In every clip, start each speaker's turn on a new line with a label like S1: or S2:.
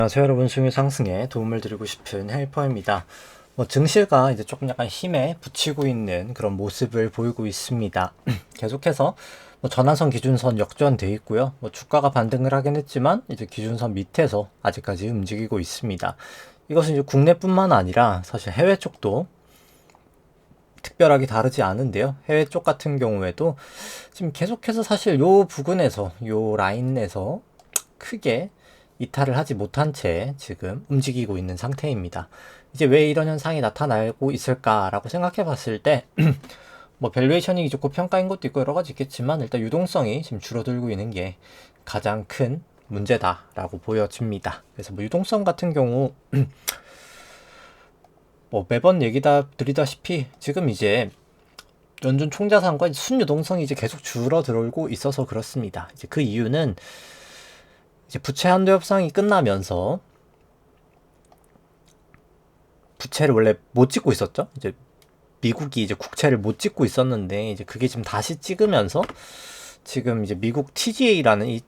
S1: 안녕하세요 여러분, 수익률 상승에 도움을 드리고 싶은 헬퍼입니다. 증시가 이제 조금 약간 힘에 붙이고 있는 그런 모습을 보이고 있습니다. 계속해서 전환선 기준선 역전돼 있고요. 주가가 반등을 하긴 했지만 이제 기준선 밑에서 아직까지 움직이고 있습니다. 이것은 이제 국내뿐만 아니라 사실 해외 쪽도 특별하게 다르지 않은데요. 해외 쪽 같은 경우에도 지금 계속해서 사실 요 부근에서 요 라인에서 크게 이탈을 하지 못한 채 지금 움직이고 있는 상태입니다. 이제 왜 이런 현상이 나타나고 있을까라고 생각해 봤을 때, 밸류에이션이 좋고 평가인 것도 있고 여러 가지 있겠지만, 일단 유동성이 지금 줄어들고 있는 게 가장 큰 문제다라고 보여집니다. 그래서 유동성 같은 경우, 매번 드리다시피 지금 이제 연준 총자산과 순유동성이 이제 계속 줄어들고 있어서 그렇습니다. 이제 그 이유는 이제 부채 한도 협상이 끝나면서 부채를 원래 못 찍고 있었죠. 이제 미국이 이제 국채를 못 찍고 있었는데 이제 그게 지금 다시 찍으면서 지금 이제 미국 TGA라는 이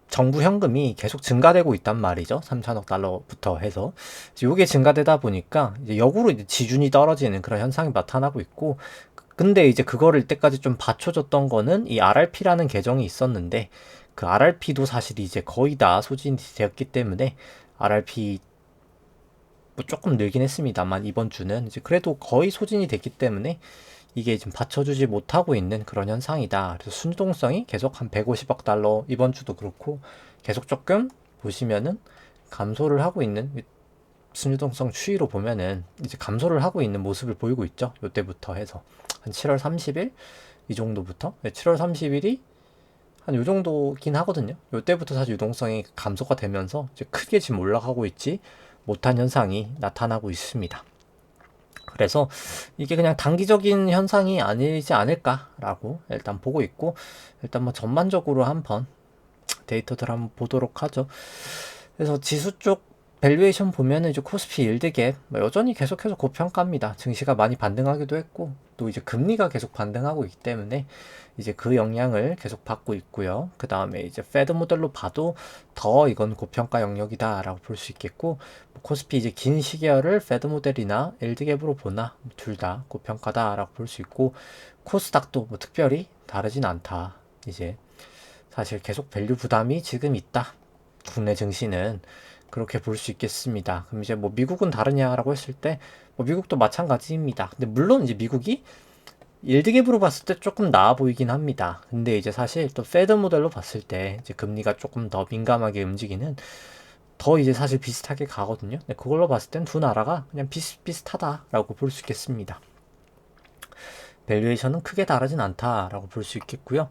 S1: 정부 현금이 계속 증가되고 있단 말이죠. 3천억 달러부터 해서 이게 증가되다 보니까 이제 역으로 이제 지준이 떨어지는 그런 현상이 나타나고 있고, 근데 이제 그거를 이때까지 좀 받쳐줬던 거는 이 RRP라는 계정이 있었는데, 그 RRP도 사실 이제 거의 다 소진이 되었기 때문에 RRP 조금 늘긴 했습니다만 이번 주는 이제 그래도 거의 소진이 됐기 때문에 이게 지금 받쳐주지 못하고 있는 그런 현상이다. 그래서 순동성이 계속 한 150억 달러 이번 주도 그렇고 계속 조금 보시면은 감소를 하고 있는, 순유동성 추이로 보면은 이제 감소를 하고 있는 모습을 보이고 있죠. 요때부터 해서 한 7월 30일 이 정도부터 7월 30일이 한 요 정도긴 하거든요. 요때부터 사실 유동성이 감소가 되면서 이제 크게 지금 올라가고 있지 못한 현상이 나타나고 있습니다. 그래서 이게 그냥 단기적인 현상이 아니지 않을까라고 일단 보고 있고, 일단 전반적으로 한번 데이터들 한번 보도록 하죠. 그래서 지수 쪽 밸류에이션 보면은 이제 코스피 일드갭 여전히 계속해서 고평가입니다. 증시가 많이 반등하기도 했고, 또 이제 금리가 계속 반등하고 있기 때문에 이제 그 영향을 계속 받고 있고요. 그 다음에 이제 페드 모델로 봐도 더 이건 고평가 영역이다라고 볼 수 있겠고, 코스피 이제 긴 시계열을 페드 모델이나 일드갭으로 보나 둘 다 고평가다라고 볼 수 있고, 코스닥도 특별히 다르진 않다. 이제 사실 계속 밸류 부담이 지금 있다. 국내 증시는 그렇게 볼 수 있겠습니다. 그럼 이제 미국은 다르냐라고 했을 때 미국도 마찬가지입니다. 근데 물론 이제 미국이 일드갭으로 봤을 때 조금 나아 보이긴 합니다. 근데 이제 사실 또 페드 모델로 봤을 때 이제 금리가 조금 더 민감하게 움직이는, 더 이제 사실 비슷하게 가거든요. 근데 그걸로 봤을 땐 두 나라가 그냥 비슷비슷하다라고 볼 수 있겠습니다. 밸류에이션은 크게 다르진 않다라고 볼 수 있겠고요.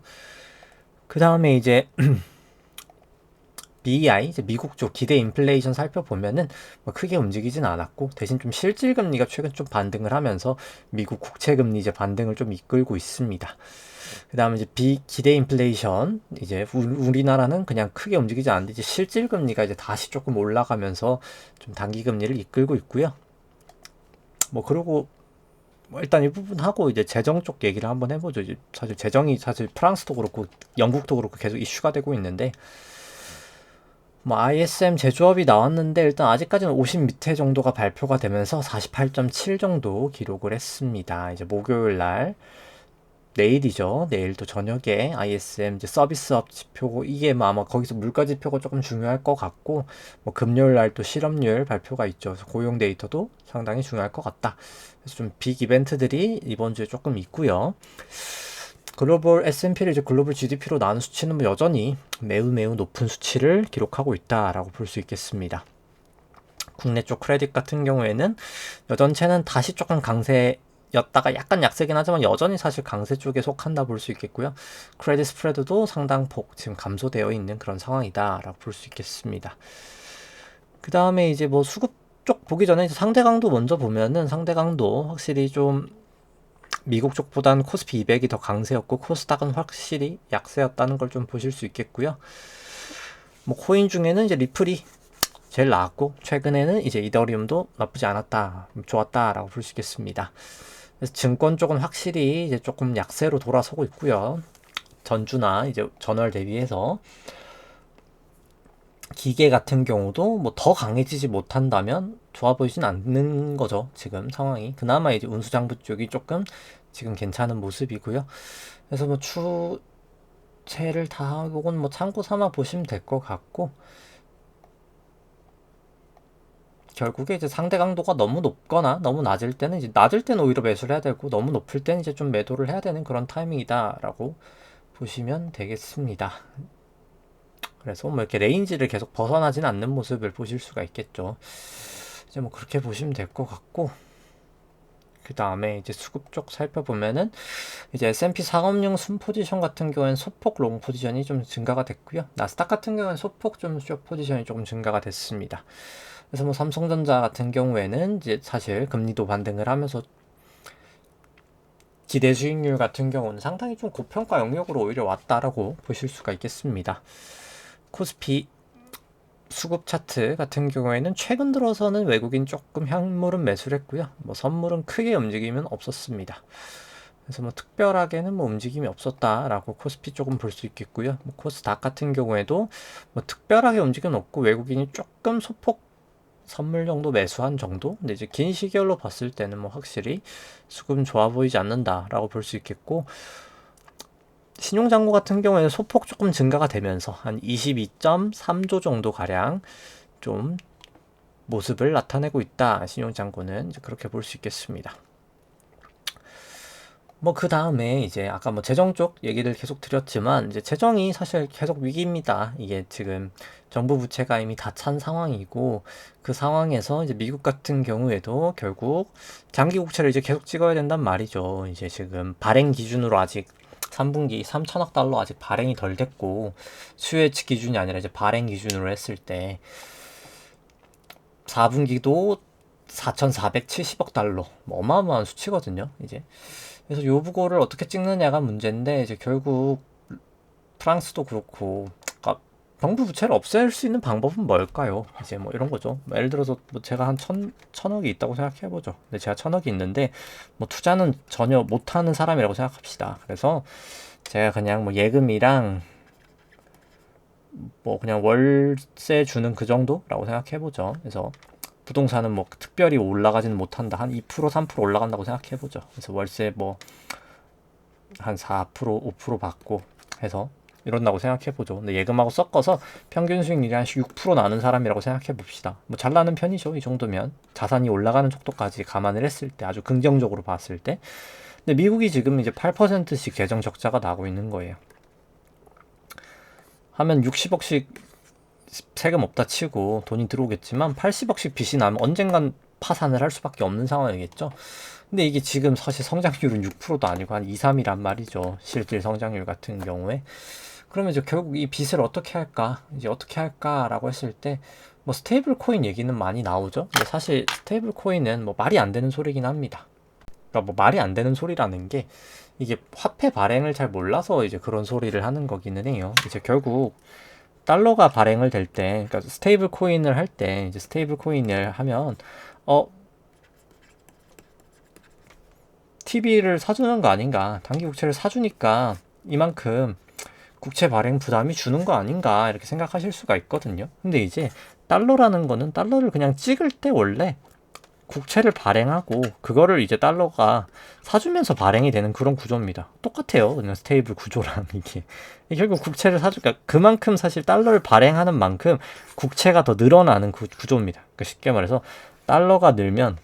S1: 그 다음에 이제 BEI, 이제 미국 쪽 기대 인플레이션 살펴보면은 크게 움직이진 않았고, 대신 좀 실질 금리가 최근 좀 반등을 하면서 미국 국채 금리 이제 반등을 좀 이끌고 있습니다. 그 다음에 이제 기대 인플레이션, 이제 우리나라는 그냥 크게 움직이지 않는데 이제 실질 금리가 이제 다시 조금 올라가면서 좀 단기 금리를 이끌고 있고요. 그리고 일단 이 부분 하고 이제 재정 쪽 얘기를 한번 해보죠. 이제 사실 재정이 사실 프랑스도 그렇고 영국도 그렇고 계속 이슈가 되고 있는데, ISM 제조업이 나왔는데 일단 아직까지는 50 밑에 정도가 발표가 되면서 48.7 정도 기록을 했습니다. 이제 목요일 날, 내일이죠. 내일도 저녁에 ISM 이제 서비스업 지표고, 이게 아마 거기서 물가 지표가 조금 중요할 것 같고, 금요일 날 또 실업률 발표가 있죠. 그래서 고용 데이터도 상당히 중요할 것 같다. 그래서 좀 빅 이벤트들이 이번 주에 조금 있고요. 글로벌 S&P를 이제 글로벌 GDP로 나눈 수치는 여전히 매우 높은 수치를 기록하고 있다라고 볼 수 있겠습니다. 국내 쪽 크레딧 같은 경우에는 여전체는 다시 조금 강세였다가 약간 약세긴 하지만 여전히 사실 강세 쪽에 속한다 볼 수 있겠고요. 크레딧 스프레드도 상당폭 지금 감소되어 있는 그런 상황이다라고 볼 수 있겠습니다. 그 다음에 이제 수급 쪽 보기 전에 상대 강도 먼저 보면은, 상대 강도 확실히 좀 미국 쪽보다는 코스피 200이 더 강세였고 코스닥은 확실히 약세였다는 걸 좀 보실 수 있겠고요. 코인 중에는 이제 리플이 제일 나았고, 최근에는 이제 이더리움도 나쁘지 않았다, 좋았다라고 볼 수 있겠습니다. 그래서 증권 쪽은 확실히 이제 조금 약세로 돌아서고 있고요. 전주나 이제 전월 대비해서 기계 같은 경우도 뭐 더 강해지지 못한다면 좋아 보이진 않는 거죠. 지금 상황이. 그나마 이제 운수장부 쪽이 조금 지금 괜찮은 모습이고요. 그래서 뭐 추세를 다 요건 뭐 참고 삼아 보시면 될 것 같고, 결국에 이제 상대 강도가 너무 높거나 너무 낮을 때는 이제 낮을 때는 오히려 매수를 해야 되고, 너무 높을 때는 이제 좀 매도를 해야 되는 그런 타이밍이다라고 보시면 되겠습니다. 그래서 뭐 이렇게 레인지를 계속 벗어나진 않는 모습을 보실 수가 있겠죠. 이제 뭐 그렇게 보시면 될 것 같고, 그 다음에 이제 수급 쪽 살펴보면은 이제 S&P 상업용 순 포지션 같은 경우에는 소폭 롱 포지션이 좀 증가가 됐고요. 나스닥 같은 경우에는 소폭 좀 숏 포지션이 조금 증가가 됐습니다. 그래서 뭐 삼성전자 같은 경우에는 이제 사실 금리도 반등을 하면서 기대 수익률 같은 경우는 상당히 좀 고평가 영역으로 오히려 왔다라고 보실 수가 있겠습니다. 코스피 수급 차트 같은 경우에는 최근 들어서는 외국인 조금 현물은 매수를 했고요. 뭐 선물은 크게 움직임은 없었습니다. 그래서 뭐 특별하게는 뭐 움직임이 없었다라고 코스피 조금 볼 수 있겠고요. 뭐 코스닥 같은 경우에도 뭐 특별하게 움직임은 없고 외국인이 조금 소폭 선물 정도 매수한 정도? 근데 이제 긴 시결로 봤을 때는 뭐 확실히 수급은 좋아 보이지 않는다라고 볼 수 있겠고, 신용잔고 같은 경우에는 소폭 조금 증가가 되면서 한 22.3조 정도 가량 좀 모습을 나타내고 있다. 신용잔고는 이제 그렇게 볼 수 있겠습니다. 뭐 그 다음에 이제 아까 뭐 재정 쪽 얘기를 계속 드렸지만 이제 재정이 사실 계속 위기입니다. 이게 지금 정부 부채가 이미 다 찬 상황이고, 그 상황에서 이제 미국 같은 경우에도 결국 장기 국채를 이제 계속 찍어야 된단 말이죠. 이제 지금 발행 기준으로 아직 3분기 3천억 달러 아직 발행이 덜 됐고, 수요예측 기준이 아니라 이제 발행 기준으로 했을 때 4분기도 4,470억 달러, 뭐 어마어마한 수치거든요. 이제 그래서 요 부고를 어떻게 찍느냐가 문제인데, 이제 결국 프랑스도 그렇고, 그러니까 정부 부채를 없앨 수 있는 방법은 뭘까요? 이제 뭐 이런 거죠. 뭐 예를 들어서 뭐 제가 한 천억이 있다고 생각해보죠. 근데 제가 천억이 있는데 뭐 투자는 전혀 못하는 사람이라고 생각합시다. 그래서 제가 그냥 뭐 예금이랑 뭐 그냥 월세 주는 그 정도라고 생각해보죠. 그래서 부동산은 뭐 특별히 올라가지는 못한다. 한 2%, 3% 올라간다고 생각해보죠. 그래서 월세 뭐 한 4%, 5% 받고 해서 이런다고 생각해보죠. 근데 예금하고 섞어서 평균 수익률이 한 6% 나는 사람이라고 생각해봅시다. 뭐 잘 나는 편이죠. 이 정도면. 자산이 올라가는 속도까지 감안을 했을 때, 아주 긍정적으로 봤을 때. 근데 미국이 지금 이제 8%씩 재정 적자가 나고 있는 거예요. 하면 60억씩 세금 없다 치고 돈이 들어오겠지만 80억씩 빚이 나면 언젠간 파산을 할 수밖에 없는 상황이겠죠. 근데 이게 지금 사실 성장률은 6%도 아니고 한 2, 3이란 말이죠. 실질 성장률 같은 경우에. 그러면 이제 결국 이 빚을 어떻게 할까? 이제 어떻게 할까라고 했을 때 뭐 스테이블 코인 얘기는 많이 나오죠. 근데 사실 스테이블 코인은 뭐 말이 안 되는 소리긴 합니다. 그러니까 뭐 말이 안 되는 소리라는 게, 이게 화폐 발행을 잘 몰라서 이제 그런 소리를 하는 거기는 해요. 이제 결국 달러가 발행을 될 때, 그러니까 스테이블 코인을 할 때, 이제 스테이블 코인을 하면 TV를 사주는 거 아닌가, 단기 국채를 사주니까 이만큼 국채 발행 부담이 주는 거 아닌가, 이렇게 생각하실 수가 있거든요. 근데 이제 달러라는 거는 달러를 그냥 찍을 때 원래 국채를 발행하고 그거를 이제 달러가 사주면서 발행이 되는 그런 구조입니다. 똑같아요. 그냥 스테이블 구조랑 이게 결국 국채를 사주니까 그만큼 사실 달러를 발행하는 만큼 국채가 더 늘어나는 구조입니다. 그러니까 쉽게 말해서 달러가 늘면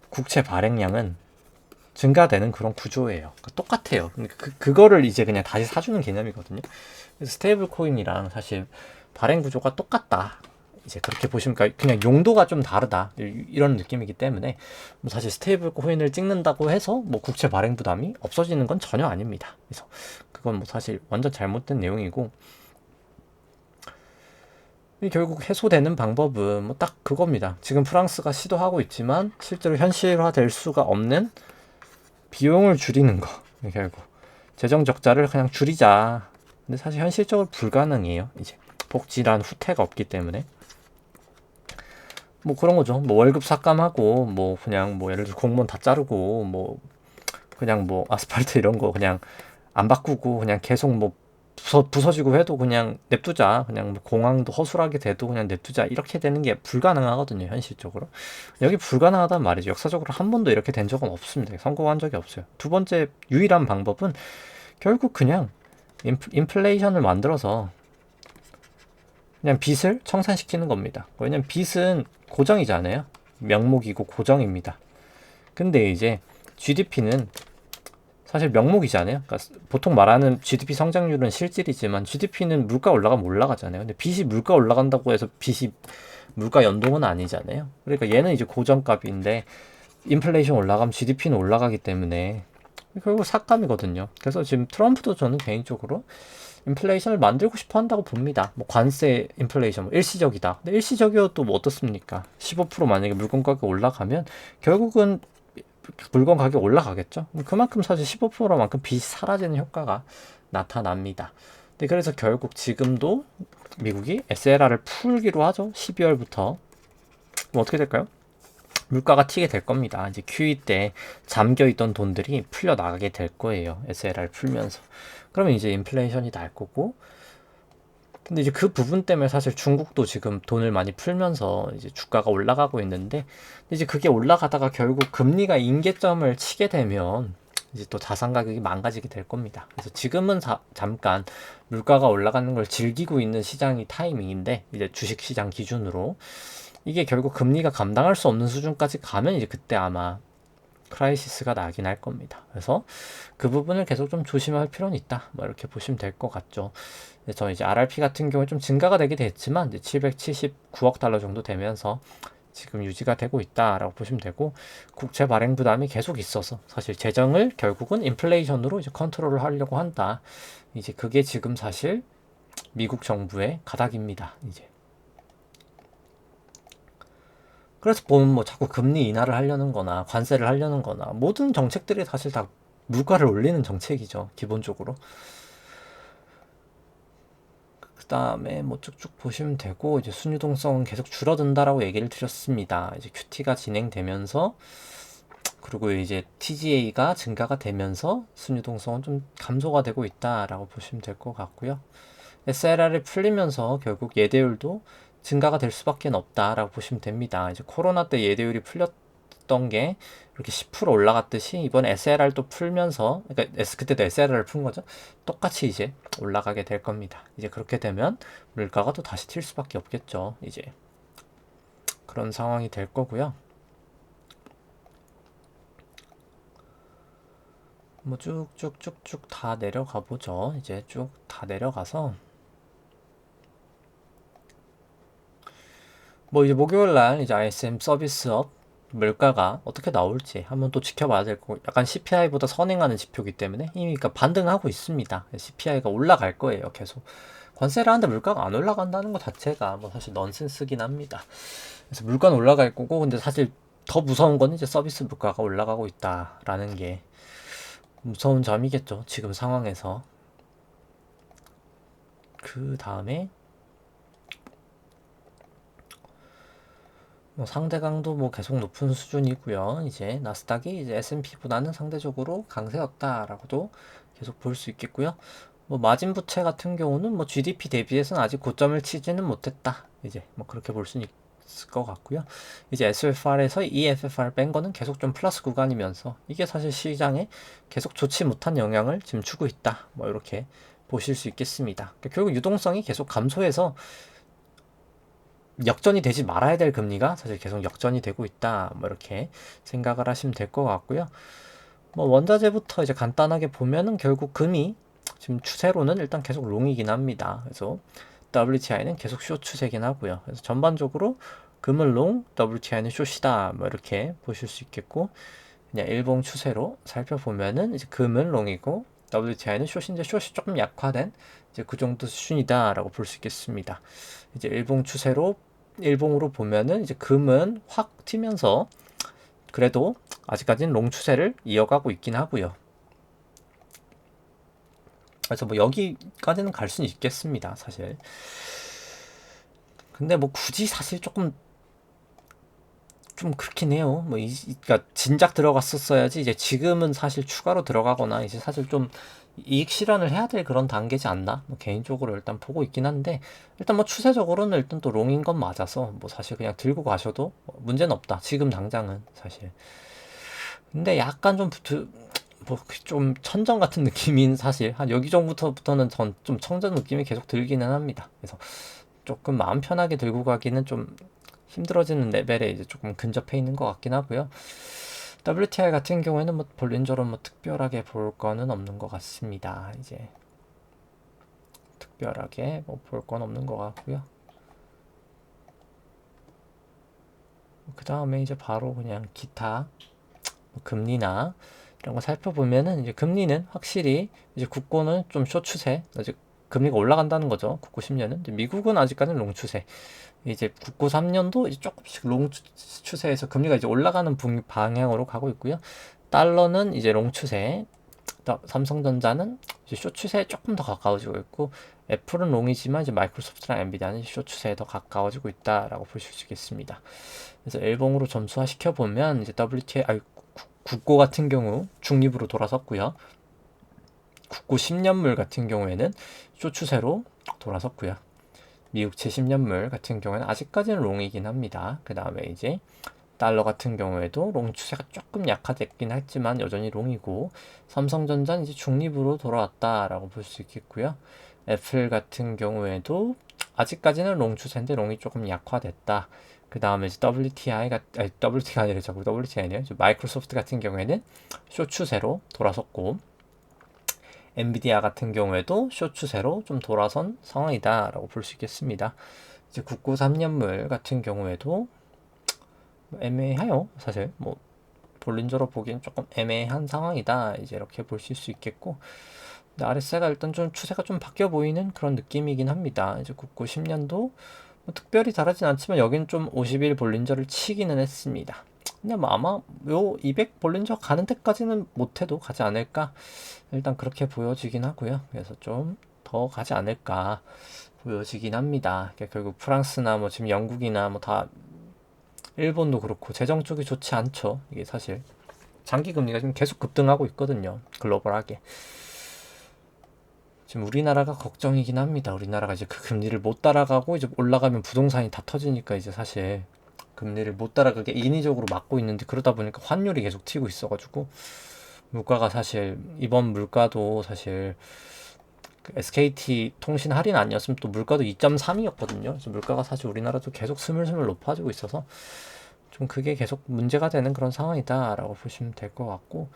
S1: 국채 발행량은 증가되는 그런 구조예요. 그러니까 똑같아요. 그거를 이제 그냥 다시 사주는 개념이거든요. 그래서 스테이블 코인이랑 사실 발행 구조가 똑같다. 이제 그렇게 보시면 그냥 용도가 좀 다르다, 이런 느낌이기 때문에 뭐 사실 스테이블 코인을 찍는다고 해서 뭐 국채 발행 부담이 없어지는 건 전혀 아닙니다. 그래서 그건 뭐 사실 완전 잘못된 내용이고, 결국 해소되는 방법은 뭐 딱 그겁니다. 지금 프랑스가 시도하고 있지만 실제로 현실화될 수가 없는 비용을 줄이는 거. 결국 재정 적자를 그냥 줄이자. 근데 사실 현실적으로 불가능해요. 이제 복지란 후퇴가 없기 때문에. 뭐 그런 거죠. 뭐 월급 삭감하고 뭐 그냥 뭐 예를 들어 공무원 다 자르고 뭐 그냥 뭐 아스팔트 이런 거 그냥 안 바꾸고 그냥 계속 뭐 부서지고 해도 그냥 냅두자. 그냥 뭐 공황도 허술하게 돼도 그냥 냅두자. 이렇게 되는 게 불가능하거든요, 현실적으로. 여기 불가능하단 말이죠. 역사적으로 한 번도 이렇게 된 적은 없습니다. 성공한 적이 없어요. 두 번째 유일한 방법은 결국 그냥 인플레이션을 만들어서 그냥 빚을 청산시키는 겁니다. 왜냐면 빚은 고정이잖아요. 명목이고 고정입니다. 근데 이제 GDP는 사실 명목이잖아요. 그러니까 보통 말하는 GDP 성장률은 실질이지만 GDP는 물가 올라가면 올라가잖아요. 근데 빚이 물가 올라간다고 해서 빚이 물가 연동은 아니잖아요. 그러니까 얘는 이제 고정값인데 인플레이션 올라가면 GDP는 올라가기 때문에 결국 삭감이거든요. 그래서 지금 트럼프도 저는 개인적으로 인플레이션을 만들고 싶어 한다고 봅니다. 뭐 관세 인플레이션 뭐 일시적이다. 근데 일시적이어도 뭐 어떻습니까? 15% 만약에 물건 가격 올라가면 결국은 물건 가격 올라가겠죠. 그만큼 사실 15%만큼 빚이 사라지는 효과가 나타납니다. 근데 그래서 결국 지금도 미국이 SLR을 풀기로 하죠. 12월부터. 뭐 어떻게 될까요? 물가가 튀게 될 겁니다. 이제 QE 때 잠겨있던 돈들이 풀려 나가게 될 거예요. SLR 풀면서. 그러면 이제 인플레이션이 날 거고. 근데 이제 그 부분 때문에 사실 중국도 지금 돈을 많이 풀면서 이제 주가가 올라가고 있는데, 이제 그게 올라가다가 결국 금리가 임계점을 치게 되면 이제 또 자산 가격이 망가지게 될 겁니다. 그래서 지금은 잠깐 물가가 올라가는 걸 즐기고 있는 시장이 타이밍인데, 이제 주식 시장 기준으로 이게 결국 금리가 감당할 수 없는 수준까지 가면 이제 그때 아마 크라이시스가 나긴 할 겁니다. 그래서 그 부분을 계속 좀 조심할 필요는 있다. 뭐 이렇게 보시면 될 것 같죠. 그래서 이제 RRP 같은 경우에 좀 증가가 되긴 했지만 이제 779억 달러 정도 되면서 지금 유지가 되고 있다라고 보시면 되고, 국채 발행 부담이 계속 있어서 사실 재정을 결국은 인플레이션으로 이제 컨트롤을 하려고 한다. 이제 그게 지금 사실 미국 정부의 가닥입니다. 이제. 그래서 보면 뭐 자꾸 금리 인하를 하려는 거나 관세를 하려는 거나 모든 정책들이 사실 다 물가를 올리는 정책이죠. 기본적으로. 그 다음에 뭐 쭉쭉 보시면 되고, 이제 순유동성은 계속 줄어든다라고 얘기를 드렸습니다. 이제 QT가 진행되면서, 그리고 이제 TGA가 증가가 되면서 순유동성은 좀 감소가 되고 있다라고 보시면 될 것 같고요. SLR이 풀리면서 결국 예대율도 증가가 될 수밖에 없다라고 보시면 됩니다. 이제 코로나 때 예대율이 풀렸던 게 이렇게 10% 올라갔듯이 이번 SLR도 풀면서, 그러니까 그때도 SLR을 푼 거죠. 똑같이 이제 올라가게 될 겁니다. 이제 그렇게 되면 물가가 또 다시 튈 수밖에 없겠죠. 이제 그런 상황이 될 거고요. 뭐 쭉쭉쭉쭉 다 내려가 보죠. 이제 쭉 다 내려가서 뭐 이제 목요일 날 이제 ISM 서비스업 물가가 어떻게 나올지 한번 또 지켜봐야 될 거고, 약간 CPI보다 선행하는 지표이기 때문에 이미 그러니까 반등하고 있습니다. CPI가 올라갈 거예요. 계속 관세를 하는데 물가가 안 올라간다는 것 자체가 뭐 사실 넌센스긴 합니다. 그래서 물가는 올라갈 거고, 근데 사실 더 무서운 건 이제 서비스 물가가 올라가고 있다라는 게 무서운 점이겠죠. 지금 상황에서. 그 다음에 뭐 상대 강도 뭐 계속 높은 수준이고요. 이제 나스닥이 이제 S&P보다는 상대적으로 강세였다라고도 계속 볼 수 있겠고요. 뭐 마진 부채 같은 경우는 뭐 GDP 대비해서는 아직 고점을 치지는 못했다. 이제 뭐 그렇게 볼 수 있을 것 같고요. 이제 SFR에서 EFFR 뺀 거는 계속 좀 플러스 구간이면서 이게 사실 시장에 계속 좋지 못한 영향을 지금 주고 있다. 뭐 이렇게 보실 수 있겠습니다. 그러니까 결국 유동성이 계속 감소해서 역전이 되지 말아야 될 금리가 사실 계속 역전이 되고 있다. 뭐 이렇게 생각을 하시면 될 것 같고요. 뭐 원자재부터 이제 간단하게 보면은 결국 금이 지금 추세로는 일단 계속 롱이긴 합니다. 그래서 WTI는 계속 숏 추세긴 하고요. 그래서 전반적으로 금은 롱, WTI는 숏이다. 뭐 이렇게 보실 수 있겠고, 그냥 일봉 추세로 살펴보면은 이제 금은 롱이고 WTI는 숏인데 숏이 조금 약화된 이제 그 정도 수준이다라고 볼 수 있겠습니다. 이제 일봉으로 보면은 이제 금은 확 튀면서 그래도 아직까지는 롱 추세를 이어가고 있긴 하고요. 그래서 뭐 여기까지는 갈 수는 있겠습니다, 사실. 근데 뭐 굳이 사실 조금 좀 그렇긴 해요. 그러니까 진작 들어갔었어야지. 이제 지금은 사실 추가로 들어가거나 이제 사실 좀 이익 실현을 해야 될 그런 단계지 않나? 뭐 개인적으로 일단 보고 있긴 한데 일단 뭐 추세적으로는 일단 또 롱인 건 맞아서 뭐 사실 그냥 들고 가셔도 문제는 없다. 지금 당장은 사실. 근데 약간 뭐 좀 천정 같은 느낌인 사실 한 여기 정도부터는 전 좀 청정 느낌이 계속 들기는 합니다. 그래서 조금 마음 편하게 들고 가기는 좀 힘들어지는 레벨에 이제 조금 근접해 있는 것 같긴 하고요. WTI 같은 경우에는 뭐 볼린저로 뭐 특별하게 볼 거는 없는 것 같습니다. 이제 특별하게 뭐 볼 건 없는 것 같고요. 그 다음에 이제 바로 그냥 기타 뭐 금리나 이런 거 살펴보면은 이제 금리는 확실히 이제 국고는 좀 쇼 추세, 이제 금리가 올라간다는 거죠. 국고 10년은. 미국은 아직까지는 롱 추세. 이제 국고 3년도 이제 조금씩 롱 추세에서 금리가 이제 올라가는 방향으로 가고 있고요. 달러는 이제 롱 추세, 삼성전자는 이제 쇼 추세에 조금 더 가까워지고 있고, 애플은 롱이지만 이제 마이크로소프트랑 엔비디아는 쇼 추세에 더 가까워지고 있다라고 보실 수 있겠습니다. 그래서 일봉으로 점수화 시켜 보면 이제 WTI 국고 같은 경우 중립으로 돌아섰고요. 국고 10년물 같은 경우에는 쇼 추세로 돌아섰고요. 미국 제10년물 같은 경우에는 아직까지는 롱이긴 합니다. 그 다음에 이제 달러 같은 경우에도 롱 추세가 조금 약화됐긴 했지만 여전히 롱이고, 삼성전자는 이제 중립으로 돌아왔다라고 볼 수 있겠고요. 애플 같은 경우에도 아직까지는 롱 추세인데 롱이 조금 약화됐다. 그 다음에 이제 WTI가 아니라 자꾸 WTI네요. 마이크로소프트 같은 경우에는 쇼 추세로 돌아섰고, 엔비디아 같은 경우에도 쇼 추세로 좀 돌아선 상황이다라고 볼 수 있겠습니다. 이제 국고 3년물 같은 경우에도 애매해요. 사실 뭐 볼린저로 보기엔 조금 애매한 상황이다. 이제 이렇게 보실 수 있겠고, 근데 RSI가 일단 좀 추세가 좀 바뀌어 보이는 그런 느낌이긴 합니다. 이제 국고 10년도 뭐 특별히 다르진 않지만 여긴 좀 50일 볼린저를 치기는 했습니다. 근데 뭐 아마 요 200 볼린저 가는 데까지는 못해도 가지 않을까, 일단 그렇게 보여지긴 하고요. 그래서 좀 더 가지 않을까 보여지긴 합니다. 그러니까 결국 프랑스나 뭐 지금 영국이나 뭐 다 일본도 그렇고 재정 쪽이 좋지 않죠. 이게 사실 장기 금리가 지금 계속 급등하고 있거든요. 글로벌하게. 지금 우리나라가 걱정이긴 합니다. 우리나라가 이제 그 금리를 못 따라가고 이제 올라가면 부동산이 다 터지니까 이제 사실 금리를 못 따라가게 인위적으로 막고 있는데, 그러다 보니까 환율이 계속 튀고 있어가지고 물가가 사실 이번 물가도 사실 그 SKT 통신 할인 아니었으면 또 물가도 2.3이었거든요. 그래서 물가가 사실 우리나라도 계속 스물스물 높아지고 있어서 좀 그게 계속 문제가 되는 그런 상황이다라고 보시면 될 것 같고,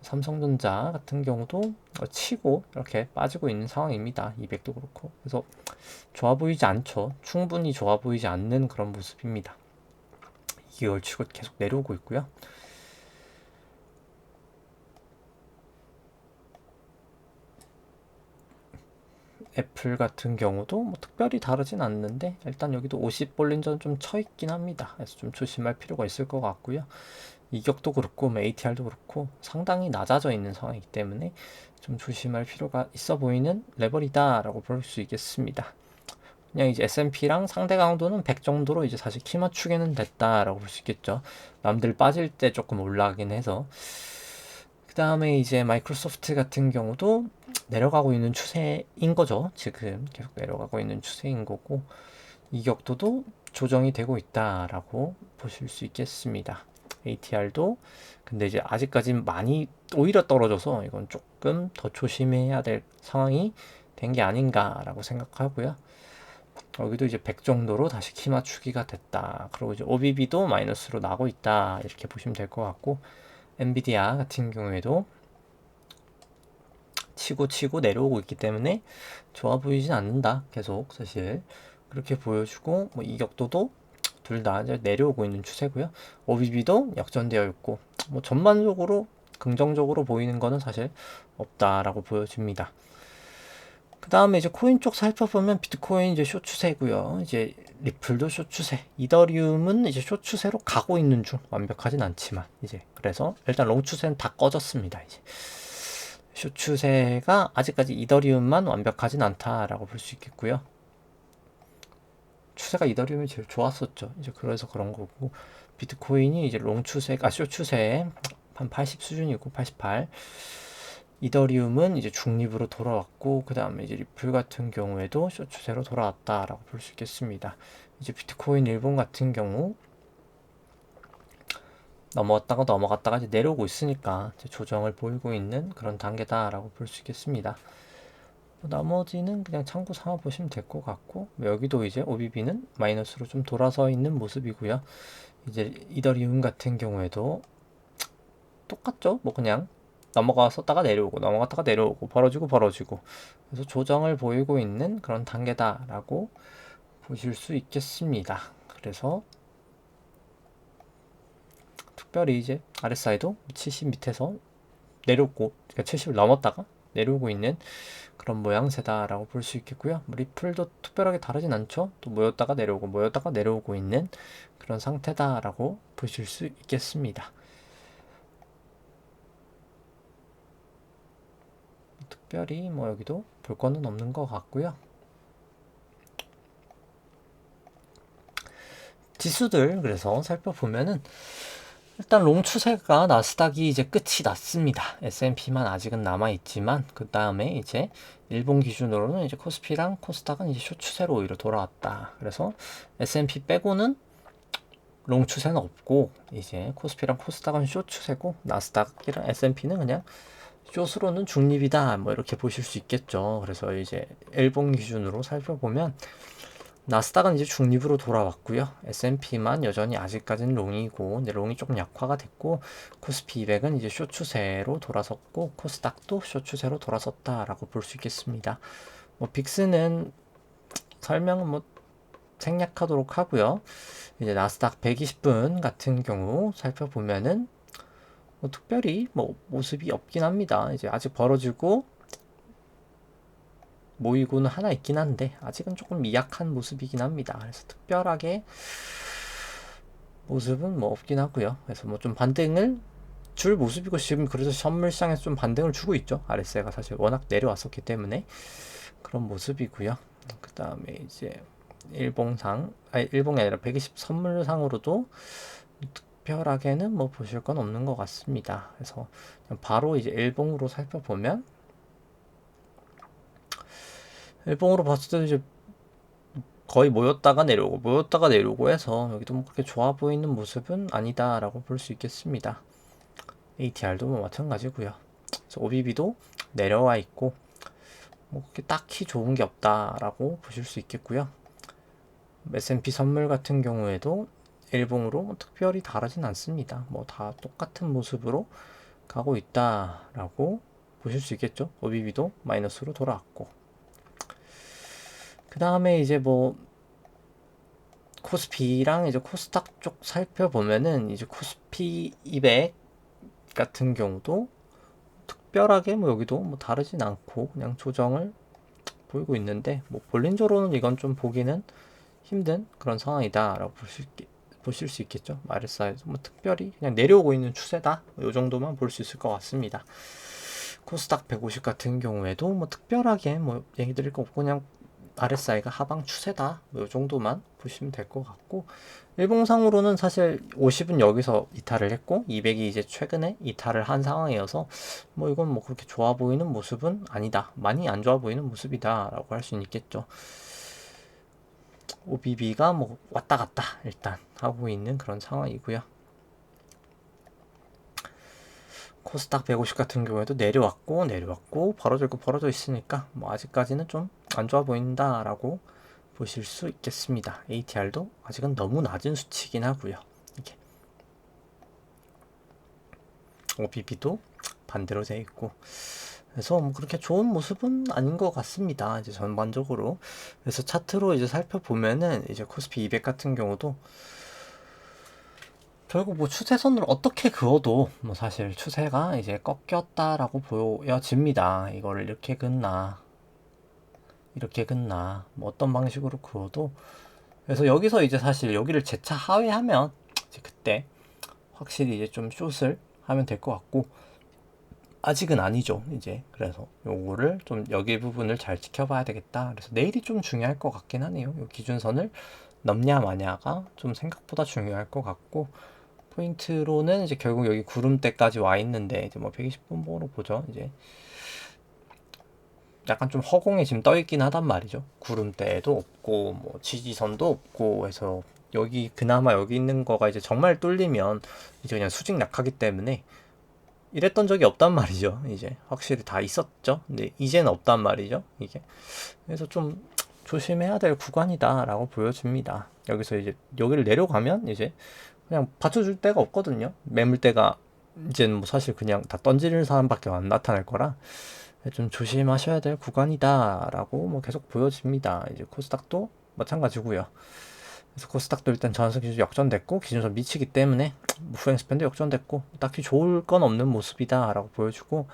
S1: 삼성전자 같은 경우도 치고 이렇게 빠지고 있는 상황입니다. 200도 그렇고. 그래서 좋아 보이지 않죠. 충분히 좋아 보이지 않는 그런 모습입니다. 2개월 치고 계속 내려오고 있고요. 애플 같은 경우도 뭐 특별히 다르진 않는데 일단 여기도 50 볼린저는 좀 쳐있긴 합니다. 그래서 좀 조심할 필요가 있을 것 같고요. 이격도 그렇고 뭐 ATR도 그렇고 상당히 낮아져 있는 상황이기 때문에 좀 조심할 필요가 있어 보이는 레벨이다 라고 볼 수 있겠습니다. 그냥 이제 S&P랑 상대 강도는 100 정도로 이제 사실 키 맞추기는 됐다라고 볼 수 있겠죠. 남들 빠질 때 조금 올라가긴 해서. 그 다음에 이제 마이크로소프트 같은 경우도 내려가고 있는 추세인 거죠. 지금 계속 내려가고 있는 추세인 거고, 이격도도 조정이 되고 있다라고 보실 수 있겠습니다. ATR도 근데 이제 아직까지는 많이 오히려 떨어져서 이건 조금 더 조심해야 될 상황이 된 게 아닌가라고 생각하고요. 여기도 이제 100 정도로 다시 키 맞추기가 됐다. 그리고 이제 OBB도 마이너스로 나고 있다. 이렇게 보시면 될 것 같고, 엔비디아 같은 경우에도 치고 내려오고 있기 때문에 좋아 보이진 않는다. 계속 사실 그렇게 보여주고, 뭐 이격도도 둘 다 내려오고 있는 추세고요. OBB도 역전되어 있고, 뭐 전반적으로 긍정적으로 보이는 거는 사실 없다라고 보여집니다. 그 다음에 이제 코인 쪽 살펴보면 비트코인 이제 쇼 추세고요. 이제 리플도 쇼 추세, 이더리움은 이제 쇼 추세로 가고 있는 중, 완벽하진 않지만 이제 그래서 일단 롱 추세는 다 꺼졌습니다. 이제 쇼 추세가 아직까지 이더리움만 완벽하진 않다라고 볼 수 있겠고요. 추세가 이더리움이 제일 좋았었죠. 이제 그래서 그런 거고, 비트코인이 이제 롱 추세, 쇼 추세 한 80 수준이고 88. 이더리움은 이제 중립으로 돌아왔고, 그 다음에 이제 리플 같은 경우에도 쇼 추세로 돌아왔다라고 볼 수 있겠습니다. 이제 비트코인 일본 같은 경우 넘어갔다가 이제 내려오고 있으니까 이제 조정을 보이고 있는 그런 단계다라고 볼 수 있겠습니다. 나머지는 그냥 참고 삼아 보시면 될 것 같고, 여기도 이제 OBB는 마이너스로 좀 돌아서 있는 모습이고요. 이제 이더리움 같은 경우에도 똑같죠. 뭐 그냥 넘어갔다가 내려오고 벌어지고 그래서 조정을 보이고 있는 그런 단계다라고 보실 수 있겠습니다. 그래서 특별히 이제 RSI도 70 밑에서 내려오고, 그러니까 70을 넘었다가 내려오고 있는 그런 모양새다라고 볼 수 있겠고요. 리플도 특별하게 다르진 않죠. 또 모였다가 내려오고 있는 그런 상태다라고 보실 수 있겠습니다. 특별히 뭐 여기도 볼 거는 없는 것 같고요. 지수들 그래서 살펴보면은 일단 롱 추세가 나스닥이 이제 끝이 났습니다. S&P만 아직은 남아있지만, 그 다음에 이제 일본 기준으로는 이제 코스피랑 코스닥은 이제 쇼 추세로 오히려 돌아왔다. 그래서 S&P 빼고는 롱 추세는 없고, 이제 코스피랑 코스닥은 쇼 추세고, 나스닥이랑 S&P는 그냥 숏으로는 중립이다. 뭐 이렇게 보실 수 있겠죠. 그래서 이제 일본 기준으로 살펴보면 나스닥은 이제 중립으로 돌아왔고요. S&P만 여전히 아직까지는 롱이고, 근데 롱이 조금 약화가 됐고, 코스피 200은 이제 쇼 추세로 돌아섰고, 코스닥도 쇼 추세로 돌아섰다라고 볼 수 있겠습니다. 뭐 빅스는 설명은 뭐 생략하도록 하고요. 이제 나스닥 120분 같은 경우 살펴보면은 뭐 특별히 뭐 모습이 없긴 합니다. 이제 아직 벌어지고 모이고는 하나 있긴 한데 아직은 조금 미약한 모습이긴 합니다. 그래서 특별하게 모습은 뭐 없긴 하고요. 그래서 뭐 좀 반등을 줄 모습이고, 지금 그래서 선물 시장에서 좀 반등을 주고 있죠. RSI가 사실 워낙 내려왔었기 때문에 그런 모습이고요. 그 다음에 이제 일봉이 아니라 120 선물상으로도 특별하게는 뭐 보실 건 없는 것 같습니다. 그래서 바로 이제 일봉으로 살펴보면, 일봉으로 봤을 때도 이제 거의 모였다가 내려오고 해서 여기도 뭐 그렇게 좋아 보이는 모습은 아니다라고 볼 수 있겠습니다. ATR도 뭐 마찬가지고요. 그래서 OBB도 내려와 있고 뭐 그렇게 딱히 좋은 게 없다라고 보실 수 있겠고요. S&P 선물 같은 경우에도 일봉으로 뭐 특별히 다르진 않습니다. 뭐 다 똑같은 모습으로 가고 있다라고 보실 수 있겠죠. OBB도 마이너스로 돌아왔고, 그 다음에 이제 뭐 코스피랑 이제 코스닥 쪽 살펴보면은 이제 코스피 200 같은 경우도 특별하게 뭐 여기도 뭐 다르진 않고 그냥 조정을 보이고 있는데, 뭐 볼린저로는 이건 좀 보기는 힘든 그런 상황이다라고 보실 수 있겠죠. RSI에서 뭐 특별히 그냥 내려오고 있는 추세다, 이 정도만 볼 수 있을 것 같습니다. 코스닥 150 같은 경우에도 뭐 특별하게 뭐 얘기 드릴 거 없고 그냥 RSI가 하방 추세다, 이 정도만 보시면 될 것 같고, 일봉상으로는 사실 50은 여기서 이탈을 했고 200이 이제 최근에 이탈을 한 상황이어서 뭐 이건 뭐 그렇게 좋아 보이는 모습은 아니다, 많이 안 좋아 보이는 모습이다 라고 할 수는 있겠죠. OBB가 뭐 왔다 갔다 일단 하고 있는 그런 상황이고요. 코스닥 150 같은 경우에도 내려왔고 벌어져 있으니까 뭐 아직까지는 좀 안 좋아 보인다라고 보실 수 있겠습니다. ATR도 아직은 너무 낮은 수치이긴 하고요. 이게 OBB도 반대로 되어 있고, 그래서 뭐 그렇게 좋은 모습은 아닌 것 같습니다. 이제 전반적으로. 그래서 차트로 이제 살펴보면은 이제 코스피 200 같은 경우도 결국 뭐 추세선을 어떻게 그어도 뭐 사실 추세가 이제 꺾였다라고 보여집니다. 이거를 이렇게 긋나 뭐 어떤 방식으로 그어도. 그래서 여기서 이제 사실 여기를 재차 하회하면 이제 그때 확실히 이제 좀 숏을 하면 될 것 같고, 아직은 아니죠 이제. 그래서 요거를 좀 여기 부분을 잘 지켜봐야 되겠다. 그래서 내일이 좀 중요할 것 같긴 하네요. 요 기준선을 넘냐 마냐가 좀 생각보다 중요할 것 같고, 포인트로는 이제 결국 여기 구름대까지 와 있는데 이제 뭐 120분봉으로 보죠. 이제 약간 좀 허공에 지금 떠 있긴 하단 말이죠. 구름대도 없고 뭐 지지선도 없고 해서 여기 그나마 여기 있는 거가 이제 정말 뚫리면 이제 그냥 수직 낙하기 때문에 이랬던 적이 없단 말이죠. 이제 확실히 다 있었죠. 근데 이제는 없단 말이죠. 이게 그래서 좀 조심해야 될 구간이다라고 보여집니다. 여기서 이제 여기를 내려가면 이제 그냥 받쳐줄 데가 없거든요. 매물대가 이제는 뭐 사실 그냥 다 던지는 사람밖에 안 나타날 거라 좀 조심하셔야 될 구간이다라고 뭐 계속 보여집니다. 이제 코스닥도 마찬가지고요. 그래서 코스닥도 일단 전환선 기준 역전됐고 기준선 미치기 때문에 후행 스팬도 역전됐고 딱히 좋을 건 없는 모습이다라고 보여주고,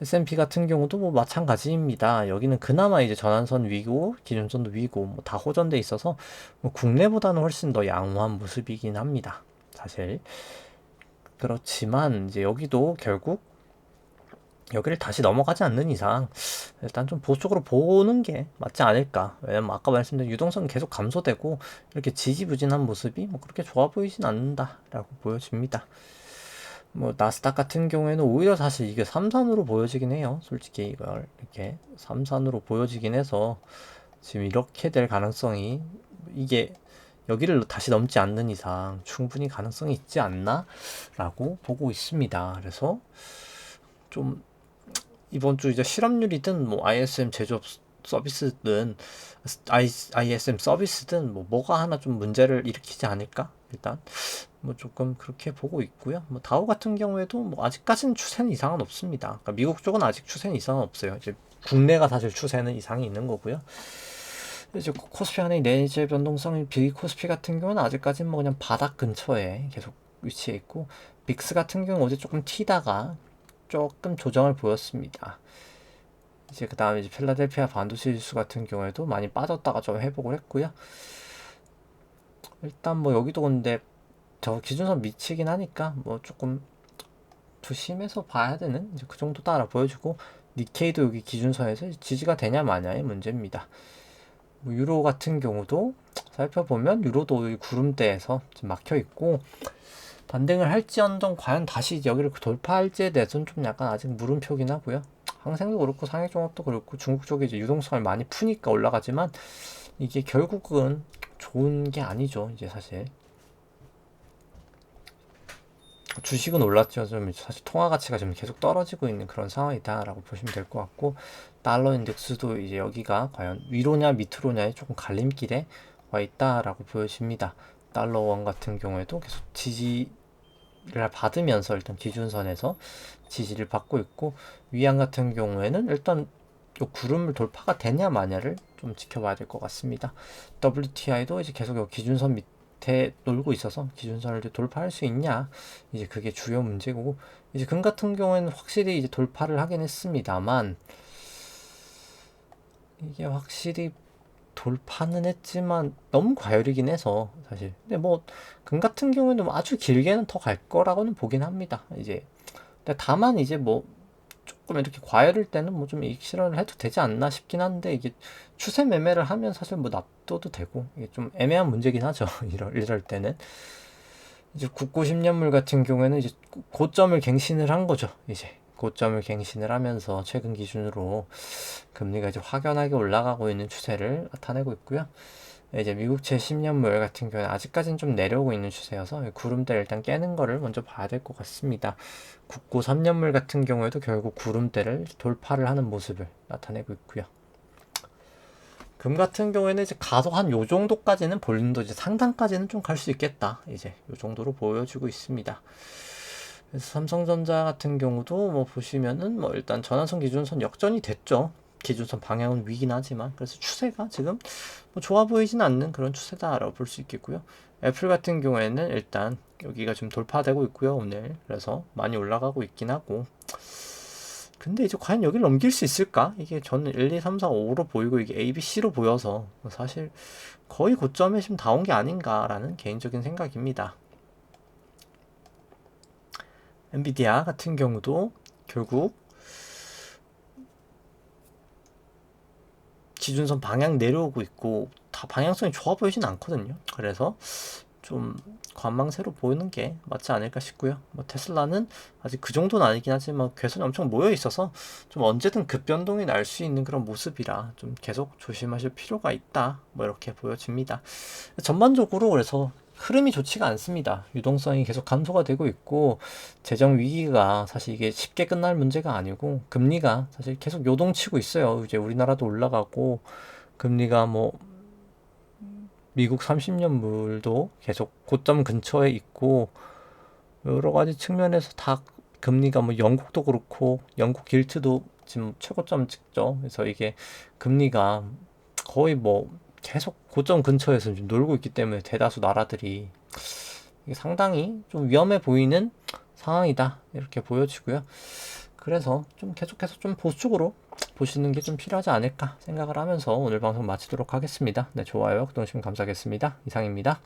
S1: S&P 같은 경우도 뭐 마찬가지입니다. 여기는 그나마 이제 전환선 위고 기준선도 위고 뭐 다 호전돼 있어서 뭐 국내보다는 훨씬 더 양호한 모습이긴 합니다. 사실 그렇지만 이제 여기도 결국 여기를 다시 넘어가지 않는 이상 일단 좀 보수적으로 보는 게 맞지 않을까. 왜냐면 아까 말씀드린 유동성이 계속 감소되고 이렇게 지지부진한 모습이 뭐 그렇게 좋아 보이진 않는다라고 보여집니다. 뭐 나스닥 같은 경우에는 오히려 사실 이게 삼산으로 보여지긴 해요. 솔직히 이걸 이렇게 삼산으로 보여지긴 해서 지금 이렇게 될 가능성이, 이게 여기를 다시 넘지 않는 이상 충분히 가능성이 있지 않나 라고 보고 있습니다. 그래서 좀 이번 주 이제 실업률이든 뭐 ISM 제조업 서비스든 ISM 서비스든 뭐가 하나 좀 문제를 일으키지 않을까? 일단 뭐 조금 그렇게 보고 있고요. 뭐 다우 같은 경우에도 뭐 아직까지는 추세는 이상은 없습니다. 그러니까 미국 쪽은 아직 추세는 이상은 없어요. 이제 국내가 사실 추세는 이상이 있는 거고요. 이제 코스피 안에 내재 변동성이 비코스피 같은 경우는 아직까지는 뭐 그냥 바닥 근처에 계속 위치해 있고, 빅스 같은 경우 어제 조금 튀다가 조금 조정을 보였습니다. 이제 그 다음에 이제 필라델피아 반도체 지수 같은 경우에도 많이 빠졌다가 좀 회복을 했고요. 일단 뭐 여기도 근데 저 기준선 미치긴 하니까 뭐 조금 조심해서 봐야 되는 이제 그 정도 따라 보여주고, 니케이도 여기 기준선에서 지지가 되냐 마냐의 문제입니다. 뭐 유로 같은 경우도 살펴보면 유로도 구름대에서 지금 막혀 있고, 반등을 할지언정 과연 다시 여기를 돌파할지에 대해서는 좀 약간 아직 물음표긴 하고요. 항생도 그렇고 상해종합도 그렇고 중국 쪽에 이제 유동성을 많이 푸니까 올라가지만 이게 결국은 좋은 게 아니죠. 이제 사실 주식은 올랐죠. 좀 사실 통화 가치가 좀 계속 떨어지고 있는 그런 상황이다라고 보시면 될 것 같고, 달러 인덱스도 이제 여기가 과연 위로냐 밑으로냐의 조금 갈림길에 와 있다라고 보여집니다. 달러 원 같은 경우에도 계속 지지를 받으면서 일단 기준선에서 지지를 받고 있고, 위안 같은 경우에는 일단 요 구름을 돌파가 되냐 마냐를 좀 지켜봐야 될 것 같습니다. WTI도 이제 계속 요 기준선 밑에 놀고 있어서 기준선을 이제 돌파할 수 있냐, 이제 그게 주요 문제고, 이제 금 같은 경우에는 확실히 이제 돌파를 하긴 했습니다만 이게 확실히 돌파는 했지만 너무 과열이긴 해서 사실. 근데 뭐 금 같은 경우에는 뭐 아주 길게는 더 갈 거라고는 보긴 합니다. 이제 근데 다만 이제 뭐 조금 이렇게 과열일 때는 뭐 좀 이익 실현을 해도 되지 않나 싶긴 한데, 이게 추세 매매를 하면 사실 뭐 납도도 되고 이게 좀 애매한 문제긴 하죠. 이럴 때는 이제 국고 10년물 같은 경우에는 이제 고점을 갱신을 한 거죠. 이제 고점을 갱신을 하면서 최근 기준으로 금리가 이제 확연하게 올라가고 있는 추세를 나타내고 있고요. 이제 미국채 10년물 같은 경우는 아직까지는 좀 내려오고 있는 추세여서 구름대를 일단 깨는 거를 먼저 봐야 될 것 같습니다. 국고 3년물 같은 경우에도 결국 구름대를 돌파를 하는 모습을 나타내고 있고요. 금 같은 경우에는 이제 가속 한 요 정도까지는 볼륨도 이제 상단까지는 좀 갈 수 있겠다. 이제 요 정도로 보여주고 있습니다. 그래서 삼성전자 같은 경우도 뭐 보시면은 뭐 일단 전환선 기준선 역전이 됐죠. 기준선 방향은 위긴 하지만 그래서 추세가 지금 뭐 좋아 보이진 않는 그런 추세다라고 볼 수 있겠고요. 애플 같은 경우에는 일단 여기가 지금 돌파되고 있고요, 오늘. 그래서 많이 올라가고 있긴 하고, 근데 이제 과연 여기를 넘길 수 있을까? 이게 저는 1, 2, 3, 4, 5로 보이고 이게 A, B, C로 보여서 사실 거의 고점에 지금 다 온 게 아닌가라는 개인적인 생각입니다. 엔비디아 같은 경우도 결국 기준선 방향 내려오고 있고 다 방향성이 좋아 보이진 않거든요. 그래서 좀 관망세로 보이는 게 맞지 않을까 싶고요. 뭐 테슬라는 아직 그 정도는 아니긴 하지만 괴선이 엄청 모여 있어서 좀 언제든 급변동이 날 수 있는 그런 모습이라 좀 계속 조심하실 필요가 있다. 뭐 이렇게 보여집니다. 전반적으로 그래서 흐름이 좋지가 않습니다. 유동성이 계속 감소가 되고 있고 재정 위기가 사실 이게 쉽게 끝날 문제가 아니고 금리가 사실 계속 요동치고 있어요. 이제 우리나라도 올라가고 금리가 뭐 미국 30년물도 계속 고점 근처에 있고 여러 가지 측면에서 다 금리가 뭐 영국도 그렇고 영국 길트도 지금 최고점 찍죠. 그래서 이게 금리가 거의 뭐 계속 고점 근처에서 좀 놀고 있기 때문에 대다수 나라들이 이게 상당히 좀 위험해 보이는 상황이다 이렇게 보여지고요. 그래서 좀 계속해서 좀 보수적으로 보시는 게 좀 필요하지 않을까 생각을 하면서 오늘 방송 마치도록 하겠습니다. 네, 좋아요, 구독, 감사하겠습니다. 이상입니다.